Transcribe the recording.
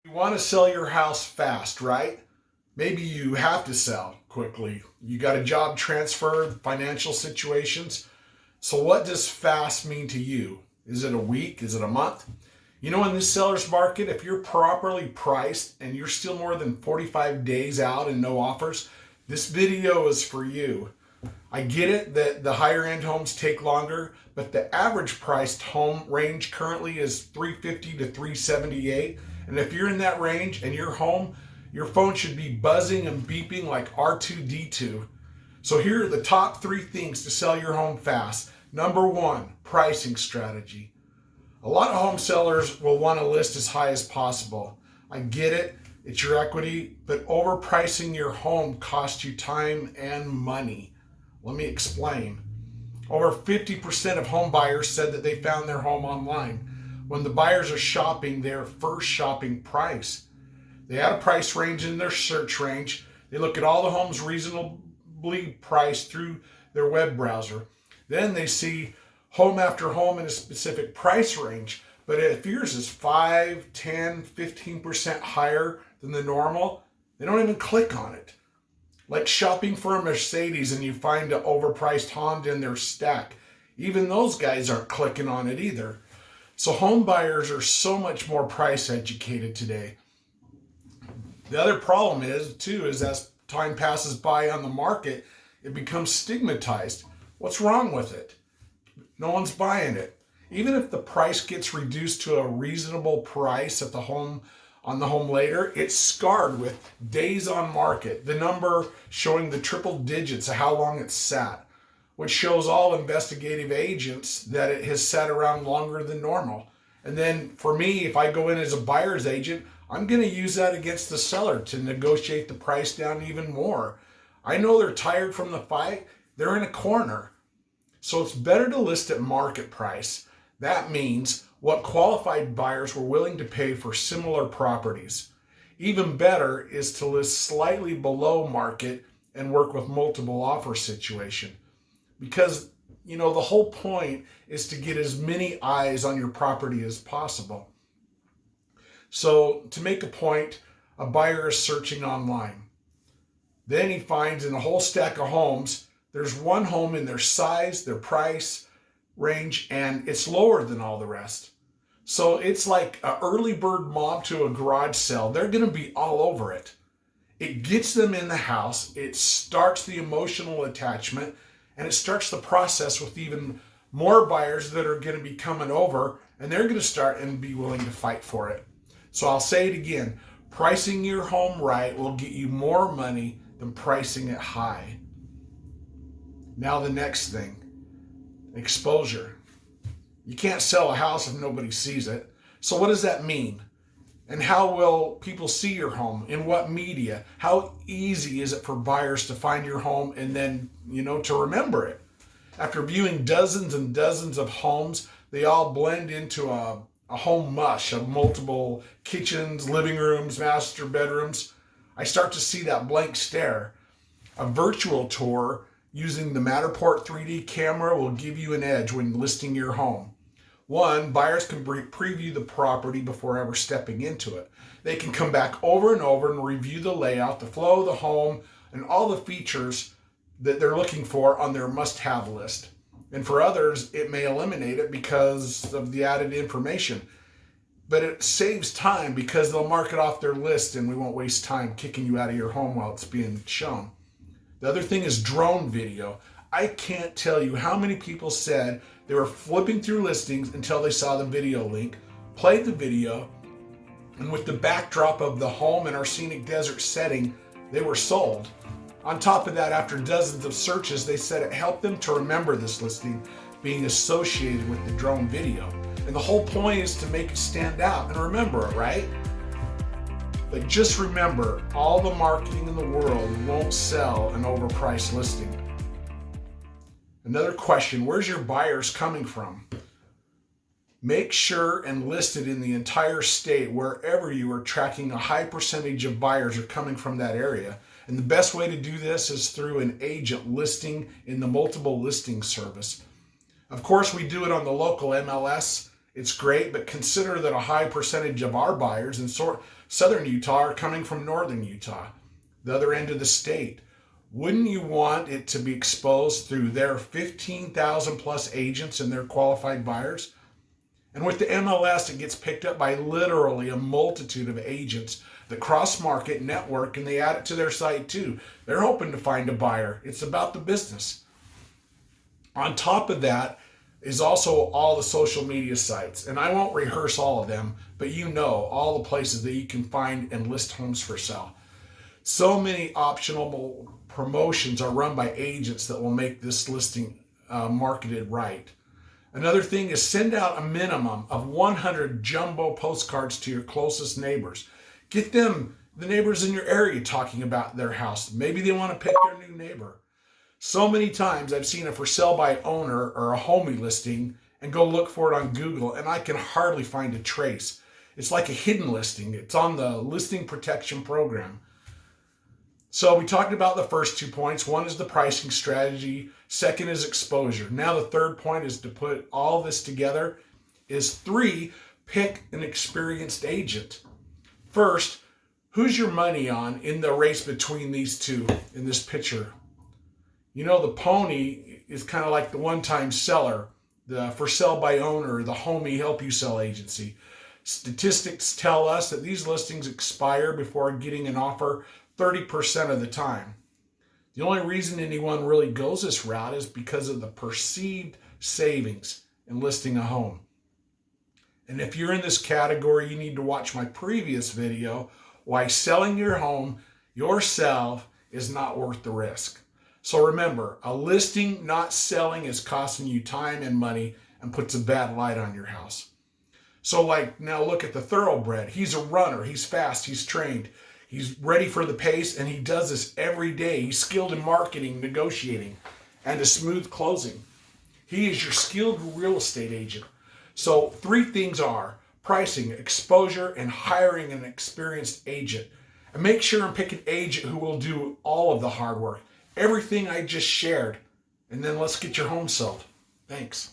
You want to sell your house fast, right? Maybe you have to sell quickly. You got a job transfer, financial situations. So, what does fast mean to you? Is it a week? Is it a month? You know, in this seller's market, if you're properly priced and you're still more than 45 days out and no offers, this video is for you. I get it that the higher end homes take longer, but the average priced home range currently is 350 to 378. And if you're in that range and you're home, your phone should be buzzing and beeping like R2D2. So here are the top 3 things to sell your home fast. Number 1, pricing strategy. A lot of home sellers will want to list as high as possible. I get it, it's your equity, but overpricing your home costs you time and money. Let me explain. Over 50% of home buyers said that they found their home online. When the buyers are shopping their first shopping price, they add a price range in their search range. They look at all the homes reasonably priced through their web browser. Then they see home after home in a specific price range. But if yours is 5, 10, 15% higher than the normal, they don't even click on it. Like shopping for a Mercedes and you find an overpriced Honda in their stack. Even those guys aren't clicking on it either. So home buyers are so much more price educated today. The other problem is as time passes by on the market, it becomes stigmatized. What's wrong with it? No one's buying it. Even if the price gets reduced to a reasonable price at the home on the home later, it's scarred with days on market, the number showing the triple digits of how long it's sat, which shows all investigative agents that it has sat around longer than normal. And then for me, if I go in as a buyer's agent, I'm going to use that against the seller to negotiate the price down even more. I know they're tired from the fight. They're in a corner. So it's better to list at market price. That means what qualified buyers were willing to pay for similar properties. Even better is to list slightly below market and work with multiple offer situation. Because, the whole point is to get as many eyes on your property as possible. So to make a point, a buyer is searching online. Then he finds in a whole stack of homes, there's one home in their size, their price range, and it's lower than all the rest. So it's like an early bird mob to a garage sale. They're going to be all over it. It gets them in the house. It starts the emotional attachment, and it starts the process with even more buyers that are going to be coming over, and they're going to start and be willing to fight for it. So I'll say it again. Pricing your home right will get you more money than pricing it high. Now the next thing, exposure. You can't sell a house if nobody sees it. So what does that mean? And how will people see your home? In what media? How easy is it for buyers to find your home and then, to remember it? After viewing dozens and dozens of homes, they all blend into a home mush of multiple kitchens, living rooms, master bedrooms. I start to see that blank stare. A virtual tour using the Matterport 3D camera will give you an edge when listing your home. 1, buyers can preview the property before ever stepping into it. They can come back over and over and review the layout, the flow of the home, and all the features that they're looking for on their must-have list. And for others, it may eliminate it because of the added information. But it saves time because they'll mark it off their list and we won't waste time kicking you out of your home while it's being shown. The other thing is drone video. I can't tell you how many people said they were flipping through listings until they saw the video link, played the video, and with the backdrop of the home in our scenic desert setting, they were sold. On top of that, after dozens of searches, they said it helped them to remember this listing being associated with the drone video. And the whole point is to make it stand out and remember it, right? But just remember, all the marketing in the world won't sell an overpriced listing. Another question, where's your buyers coming from? Make sure and list it in the entire state wherever you are tracking a high percentage of buyers are coming from that area. And the best way to do this is through an agent listing in the multiple listing service. Of course, we do it on the local MLS. It's great, but consider that a high percentage of our buyers in southern Utah are coming from northern Utah, the other end of the state. Wouldn't you want it to be exposed through their 15,000 plus agents and their qualified buyers? And with the MLS, it gets picked up by literally a multitude of agents that cross-market, network, and they add it to their site too. They're hoping to find a buyer. It's about the business. On top of that is also all the social media sites. And I won't rehearse all of them, but you know all the places that you can find and list homes for sale. So many optional promotions are run by agents that will make this listing marketed right. Another thing is send out a minimum of 100 jumbo postcards to your closest neighbors. Get them, the neighbors in your area, talking about their house. Maybe they want to pick their new neighbor. So many times I've seen a for sale by owner or a homie listing and go look for it on Google, and I can hardly find a trace. It's like a hidden listing. It's on the listing protection program. So we talked about the first 2 points. One is the pricing strategy. Second is exposure. Now the third point is to put all this together is 3, pick an experienced agent. First, who's your money on in the race between these two in this picture? You know, the pony is kind of like the one-time seller, the for sale by owner, the homie help you sell agency. Statistics tell us that these listings expire before getting an offer 30% of the time. The only reason anyone really goes this route is because of the perceived savings in listing a home. And if you're in this category, you need to watch my previous video, why selling your home yourself is not worth the risk. So remember, a listing not selling is costing you time and money and puts a bad light on your house. So like now look at the thoroughbred. He's a runner, he's fast, he's trained. He's ready for the pace, and he does this every day. He's skilled in marketing, negotiating, and a smooth closing. He is your skilled real estate agent. So 3 things are pricing, exposure, and hiring an experienced agent. And make sure and pick an agent who will do all of the hard work. Everything I just shared. And then let's get your home sold. Thanks.